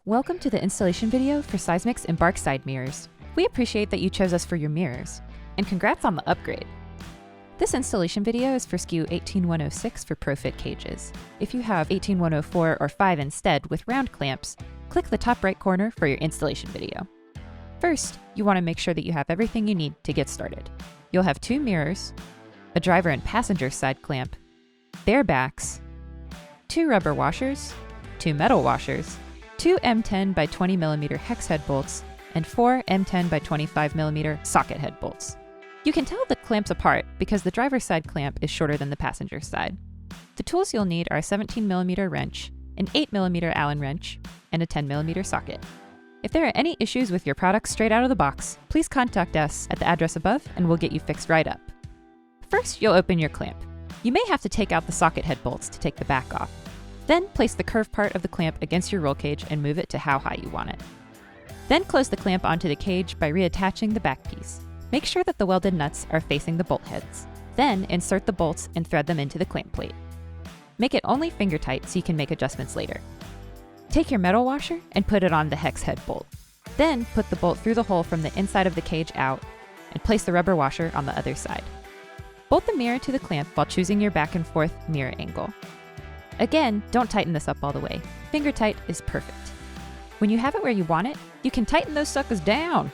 Welcome to the installation video for Seizmik's Embark Side Mirrors. We appreciate that you chose us for your mirrors, and congrats on the upgrade. This installation video is for SKU 18106 for ProFit cages. If you have 18104 or 5 instead with round clamps, click the top right corner for your installation video. First, you want to make sure that you have everything you need to get started. You'll have 2 mirrors, a driver and passenger side clamp, bare backs, 2 rubber washers, 2 metal washers, 2 M10 by 20mm hex head bolts, and 4 M10 by 25mm socket head bolts. You can tell the clamps apart because the driver's side clamp is shorter than the passenger side. The tools you'll need are a 17mm wrench, an 8mm Allen wrench, and a 10mm socket. If there are any issues with your product straight out of the box, please contact us at the address above and we'll get you fixed right up. First, you'll open your clamp. You may have to take out the socket head bolts to take the back off. Then place the curved part of the clamp against your roll cage and move it to how high you want it. Then close the clamp onto the cage by reattaching the back piece. Make sure that the welded nuts are facing the bolt heads. Then insert the bolts and thread them into the clamp plate. Make it only finger tight so you can make adjustments later. Take your metal washer and put it on the hex head bolt. Then put the bolt through the hole from the inside of the cage out and place the rubber washer on the other side. Bolt the mirror to the clamp while choosing your back and forth mirror angle. Again, don't tighten this up all the way. Finger tight is perfect. When you have it where you want it, you can tighten those suckers down.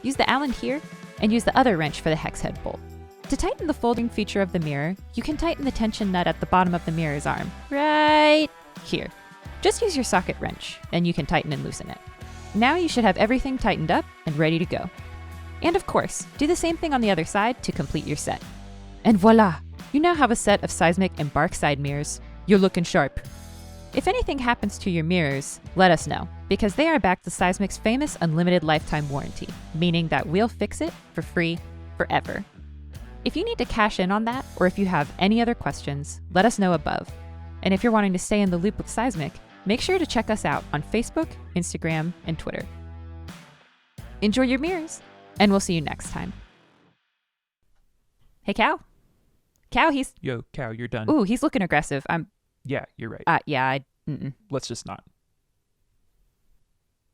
Use the Allen here and use the other wrench for the hex head bolt. To tighten the folding feature of the mirror, you can tighten the tension nut at the bottom of the mirror's arm, right here. Just use your socket wrench and you can tighten and loosen it. Now you should have everything tightened up and ready to go. And of course, do the same thing on the other side to complete your set. And voila! You now have a set of Seizmik Embark Side Mirrors. You're looking sharp. If anything happens to your mirrors, let us know, because they are backed to Seizmik's famous unlimited lifetime warranty, meaning that we'll fix it for free forever. If you need to cash in on that, or if you have any other questions, let us know above. And if you're wanting to stay in the loop with Seizmik, make sure to check us out on Facebook, Instagram, and Twitter. Enjoy your mirrors, and we'll see you next time. Hey, Cow. Cow, he's... Yo, Cow, you're done. Ooh, he's looking aggressive. Yeah, you're right. Yeah, Let's just not.